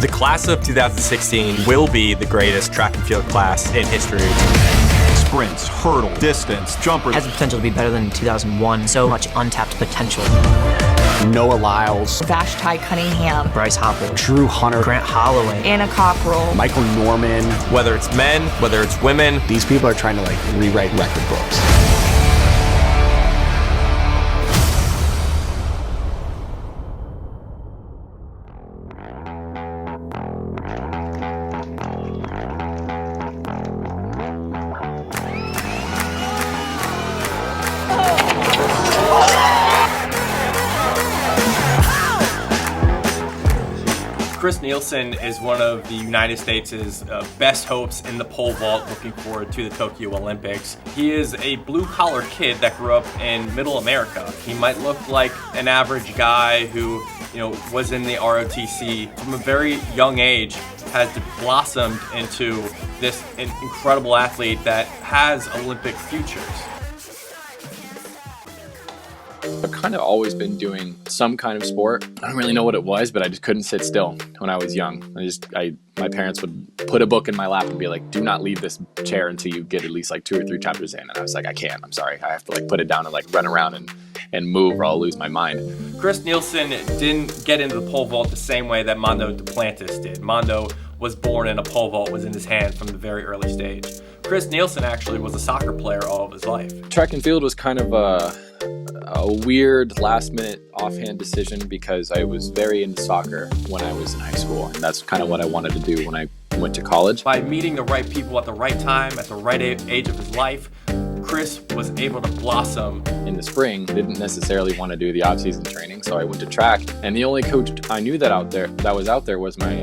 The class of 2016 will be the greatest track and field class in history. Sprints, hurdle, distance, jumper. Has the potential to be better than 2001. So much untapped potential. Noah Lyles, Vashti Cunningham, Bryce Hopper, Drew Hunter, Grant Holloway, Anna Cockrell, Michael Norman. Whether it's men, whether it's women, These people are trying to rewrite record books. Chris Nilsen is one of the United States' best hopes in the pole vault looking forward to the Tokyo Olympics. He is a blue-collar kid that grew up in middle America. He might look like an average guy who, was in the ROTC. From a very young age, has blossomed into this incredible athlete that has Olympic futures. I've kind of always been doing some kind of sport. I don't really know what it was, but I just couldn't sit still when I was young. My parents would put a book in my lap and be like, do not leave this chair until you get at least 2 or 3 chapters in. And I was like, I can't, I'm sorry. I have to put it down and run around and move or I'll lose my mind. Chris Nilsen didn't get into the pole vault the same way that Mondo Duplantis did. Mondo was born and a pole vault was in his hand from the very early stage. Chris Nilsen actually was a soccer player all of his life. Track and field was kind of a weird last-minute offhand decision because I was very into soccer when I was in high school, and that's kind of what I wanted to do when I went to college. By meeting the right people at the right time, at the right age of his life, Chris was able to blossom. In the spring, didn't necessarily want to do the off-season training, so I went to track, and the only coach I knew that was out there was my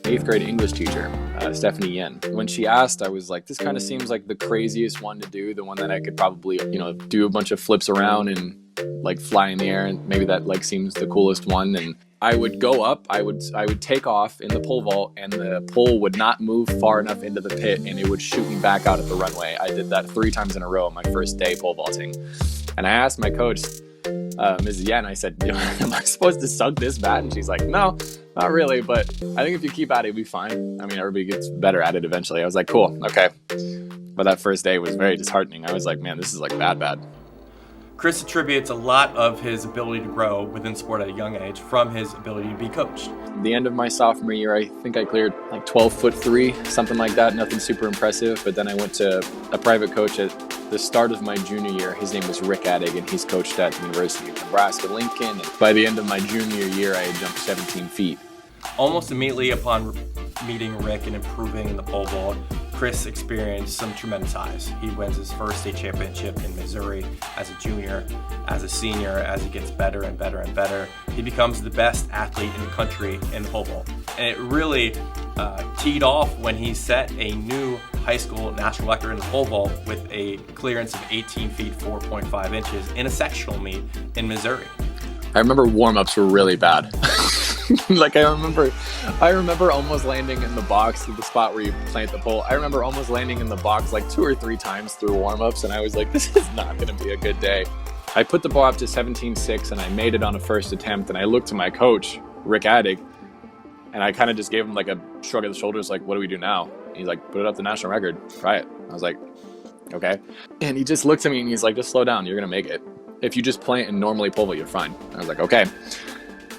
8th grade English teacher, Stephanie Yen. When she asked, I was like, this kind of seems like the craziest one to do, the one that I could probably, do a bunch of flips around and fly in the air, and maybe that seems the coolest one. And I would go up, I would take off in the pole vault, and the pole would not move far enough into the pit, and it would shoot me back out at the runway. I did that 3 times in a row on my first day pole vaulting. And I asked my coach, Mrs. Yen, I said, am I supposed to suck this bad? And she's like, no, not really, but I think if you keep at it, you'll be fine. I mean, everybody gets better at it eventually. I was like, cool, okay. But that first day was very disheartening. I was like, man, this is bad. Chris attributes a lot of his ability to grow within sport at a young age from his ability to be coached. At the end of my sophomore year, I think I cleared 12'3", something like that, nothing super impressive. But then I went to a private coach at the start of my junior year. His name was Rick Addig, and he's coached at the University of Nebraska-Lincoln. And by the end of my junior year, I had jumped 17 feet. Almost immediately upon meeting Rick and improving in the pole vault, Chris experienced some tremendous highs. He wins his first state championship in Missouri as a junior, as a senior. As he gets better and better and better, he becomes the best athlete in the country in the pole vault. And it really teed off when he set a new high school national record in the pole vault with a clearance of 18 feet 4.5 inches in a sectional meet in Missouri. I remember warm-ups were really bad. I remember almost landing in the box, the spot where you plant the pole. I remember almost landing in the box 2 or 3 times through warm-ups, and I was like, this is not going to be a good day. I put the ball up to 17.6, and I made it on a first attempt, and I looked to my coach, Rick Addig, and I kind of just gave him a shrug of the shoulders, what do we do now? And he's like, put it up the national record, try it. I was like, okay. And he just looked at me, and he's like, just slow down, you're going to make it. If you just plant and normally pole vault, you're fine. I was like, okay.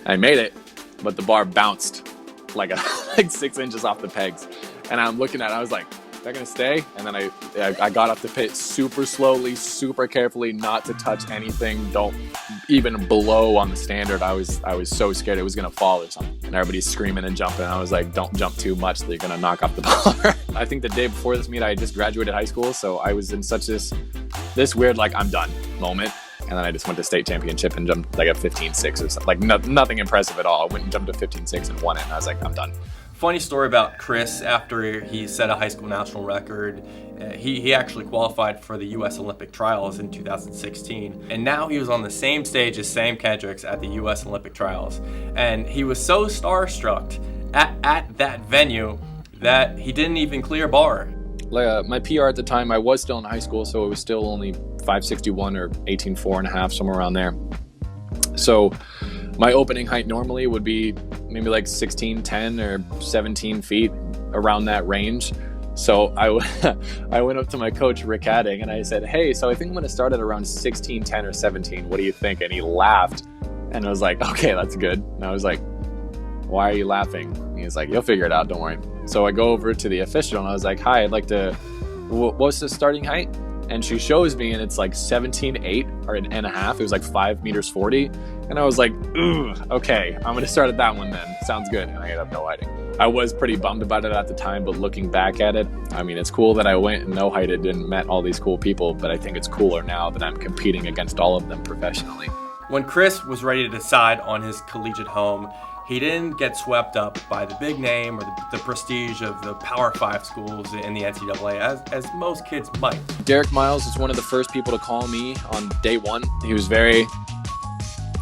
I made it, but the bar bounced 6 inches off the pegs. And I'm looking at it, I was like, is that gonna stay? And then I got off the pit super slowly, super carefully, not to touch anything, don't even blow on the standard. I was so scared it was gonna fall or something. And everybody's screaming and jumping. I was like, don't jump too much, they're gonna knock off the bar. I think the day before this meet, I just graduated high school, so I was in such this weird, I'm done moment. And then I just went to state championship and jumped a 15.6 or something. Nothing impressive at all. I went and jumped a 15.6 and won it. And I was like, I'm done. Funny story about Chris, after he set a high school national record, he actually qualified for the U.S. Olympic trials in 2016. And now he was on the same stage as Sam Kendricks at the U.S. Olympic trials. And he was so starstruck at that venue that he didn't even clear bar. My PR at the time, I was still in high school, so it was still only 561 or 18.4 and a half, somewhere around there. So My opening height normally would be maybe like 16'10" or 17 feet, around that range. So I went up to my coach, Rick Hadding, and I said, hey, so I think I'm going to start at around 16'10" or 17. What do you think? And he laughed. And I was like, okay, that's good. And I was like, why are you laughing? And he was like, you'll figure it out, don't worry. So I go over to the official and I was like, hi, I'd like to, what's the starting height? And she shows me and it's like 17.8 or an and a half. It was like 5 meters 40. And I was like, ooh, okay, I'm going to start at that one then. Sounds good. And I ended up no-heighting. I was pretty bummed about it at the time, but looking back at it, I mean, it's cool that I went and no-heighted and met all these cool people, but I think it's cooler now that I'm competing against all of them professionally. When Chris was ready to decide on his collegiate home, he didn't get swept up by the big name or the prestige of the Power 5 schools in the NCAA, as most kids might. Derek Miles was one of the first people to call me on day one. He was very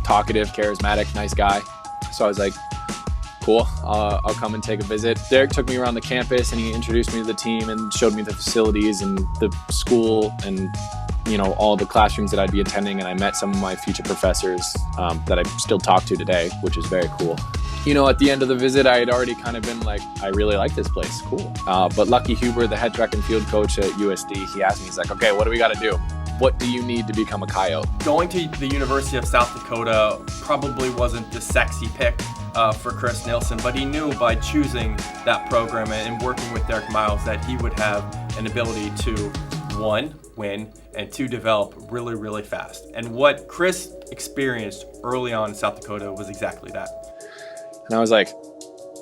talkative, charismatic, nice guy. So I was like, cool, I'll come and take a visit. Derek took me around the campus and he introduced me to the team and showed me the facilities and the school and, you know, all the classrooms that I'd be attending. And I met some of my future professors that I still talk to today, which is very cool. You know, at the end of the visit, I had already kind of been like, I really like this place, cool. But Lucky Huber, the head track and field coach at USD, he asked me, he's like, okay, what do we got to do? What do you need to become a coyote? Going to the University of South Dakota probably wasn't the sexy pick for Chris Nilsen, but he knew by choosing that program and working with Derek Miles that he would have an ability to, one, win, and two, develop really, really fast. And what Chris experienced early on in South Dakota was exactly that. And I was like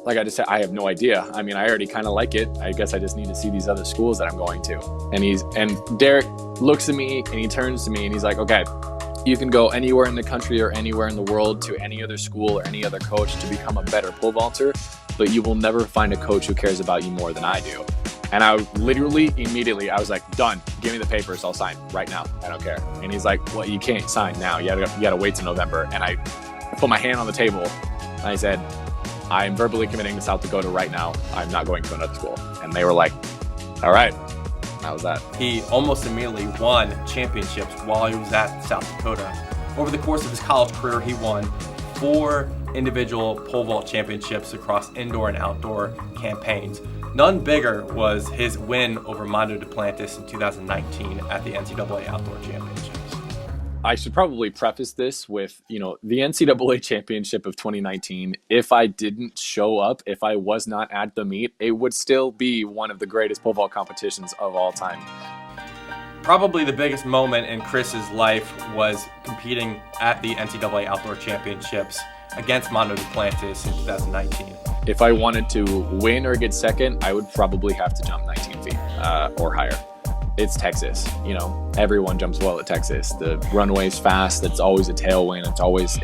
I just said, I have no idea. I mean, I already kind of like it. I guess I just need to see these other schools that I'm going to. And Derek looks at me and he turns to me and he's like, okay, you can go anywhere in the country or anywhere in the world to any other school or any other coach to become a better pole vaulter, but you will never find a coach who cares about you more than I do. And I literally, immediately, I was like, done. Give me the papers. I'll sign right now. I don't care. And he's like, well, you can't sign now. You gotta wait till November. And I put my hand on the table and I said, I'm verbally committing to South Dakota right now. I'm not going to another school. And they were like, all right. That was that. He almost immediately won championships while he was at South Dakota. Over the course of his college career, he won 4 individual pole vault championships across indoor and outdoor campaigns. None bigger was his win over Mondo Duplantis in 2019 at the NCAA Outdoor Championships. I should probably preface this with, you know, the NCAA Championship of 2019, if I didn't show up, if I was not at the meet, it would still be one of the greatest pole vault competitions of all time. Probably the biggest moment in Chris's life was competing at the NCAA Outdoor Championships against Mondo Duplantis in 2019. If I wanted to win or get second, I would probably have to jump 19 feet or higher. It's Texas, you know, everyone jumps well at Texas. The runway's fast, it's always a tailwind,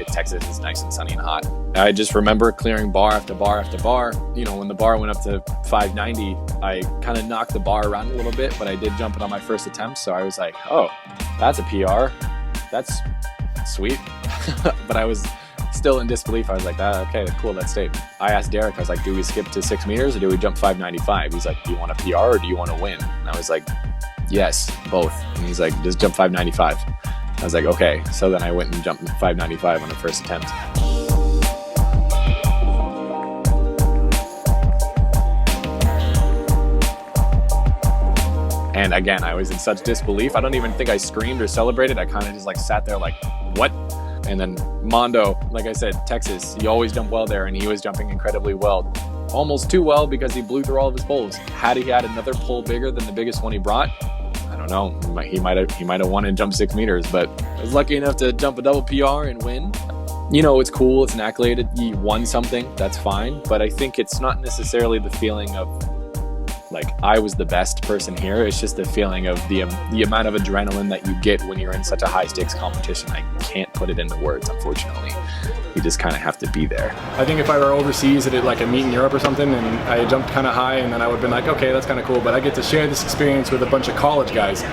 Texas is nice and sunny and hot. I just remember clearing bar after bar after bar. You know, when the bar went up to 590, I kind of knocked the bar around a little bit, but I did jump it on my first attempt. So I was like, oh, that's a PR. That's sweet. But I was still in disbelief. I was like, okay, cool, that's safe. I asked Derek, I was like, do we skip to 6 meters or do we jump 595? He's like, do you want a PR or do you want to win? And I was like, yes, both. And he's like, just jump 595. I was like, okay. So then I went and jumped 595 on the first attempt. And again, I was in such disbelief. I don't even think I screamed or celebrated. I kind of just like sat there like, what? And then Mondo, like I said, Texas, he always jumped well there and he was jumping incredibly well. Almost too well because he blew through all of his poles. Had he had another pole bigger than the biggest one he brought, I don't know, he might have won and jumped 6 meters, but I was lucky enough to jump a double PR and win. You know, it's cool, it's an accolade, you won something, that's fine, but I think it's not necessarily the feeling of like I was the best person here. It's just the feeling of the amount of adrenaline that you get when you're in such a high stakes competition. I can't put it into words, unfortunately. You just kind of have to be there. I think if I were overseas at like a meet in Europe or something and I jumped kind of high and then I would have been like, okay, that's kind of cool, but I get to share this experience with a bunch of college guys,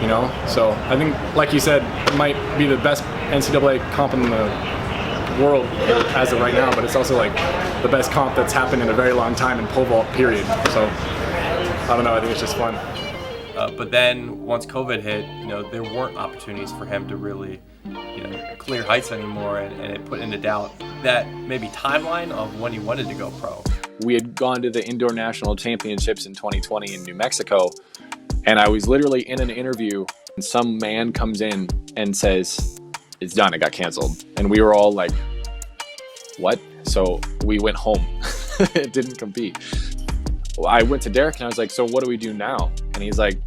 you know? So I think, like you said, it might be the best NCAA comp in the world as of right now, but it's also like the best comp that's happened in a very long time in pole vault, period. So I don't know, I think it's just fun. But then once COVID hit, there weren't opportunities for him to really, clear heights anymore, and it put into doubt that maybe timeline of when he wanted to go pro. We had gone to the Indoor National Championships in 2020 in New Mexico, and I was literally in an interview, and some man comes in and says, "It's done, it got canceled." And we were all like, "What?" So we went home. It didn't compete. Well, I went to Derek and I was like, "So what do we do now?" And he's like,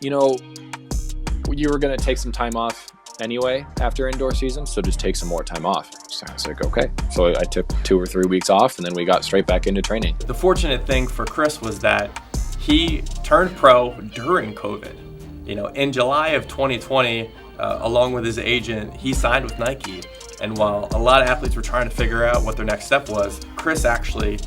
"You were going to take some time off anyway after indoor season, so just take some more time off." So I was like, okay. So I took 2 or 3 weeks off, and then we got straight back into training. The fortunate thing for Chris was that he turned pro during COVID. In July of 2020, along with his agent, he signed with Nike. And while a lot of athletes were trying to figure out what their next step was, Chris actually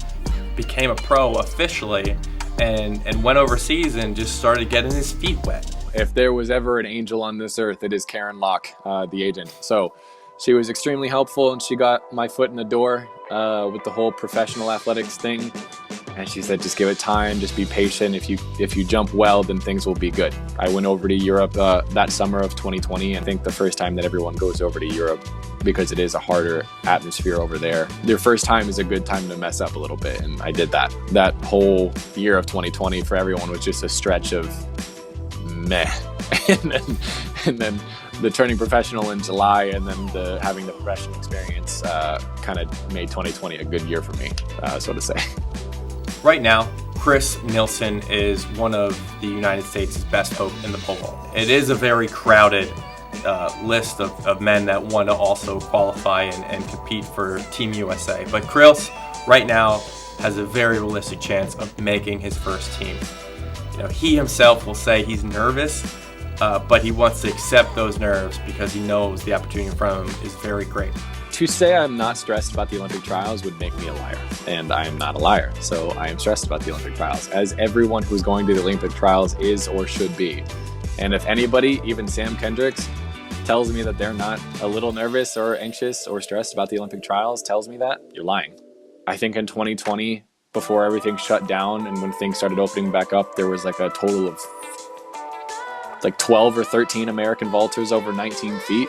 became a pro officially and went overseas and just started getting his feet wet. If there was ever an angel on this earth, it is Karen Locke, the agent. So she was extremely helpful, and she got my foot in the door with the whole professional athletics thing. And she said, just give it time, just be patient. If you jump well, then things will be good. I went over to Europe that summer of 2020. I think the first time that everyone goes over to Europe, because it is a harder atmosphere over there. Their first time is a good time to mess up a little bit, and I did that. That whole year of 2020 for everyone was just a stretch of meh. and then the turning professional in July, and then having the professional experience kind of made 2020 a good year for me, so to say. Right now, Chris Nilsen is one of the United States' best hope in the pole vault. It is a very crowded list of men that want to also qualify and compete for Team USA. But Chris, right now, has a very realistic chance of making his first team. He himself will say he's nervous, but he wants to accept those nerves because he knows the opportunity in front of him is very great. To say I'm not stressed about the Olympic trials would make me a liar, and I am not a liar. So I am stressed about the Olympic trials, as everyone who's going to the Olympic trials is or should be. And if anybody, even Sam Kendricks, tells me that they're not a little nervous or anxious or stressed about the Olympic trials, tells me that, you're lying. I think in 2020, before everything shut down and when things started opening back up, there was like a total of like 12 or 13 American vaulters over 19 feet.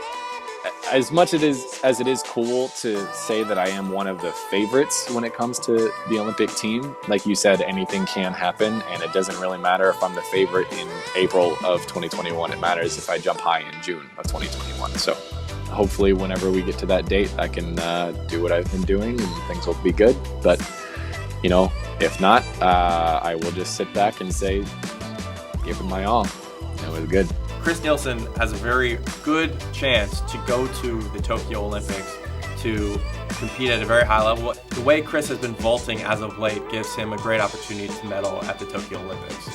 As much as it is cool to say that I am one of the favorites when it comes to the Olympic team, like you said, anything can happen, and it doesn't really matter if I'm the favorite in April of 2021. It matters if I jump high in June of 2021. So hopefully whenever we get to that date, I can do what I've been doing and things will be good. But, if not, I will just sit back and say, give it my all. It was good. Chris Nilsen has a very good chance to go to the Tokyo Olympics to compete at a very high level. The way Chris has been vaulting as of late gives him a great opportunity to medal at the Tokyo Olympics.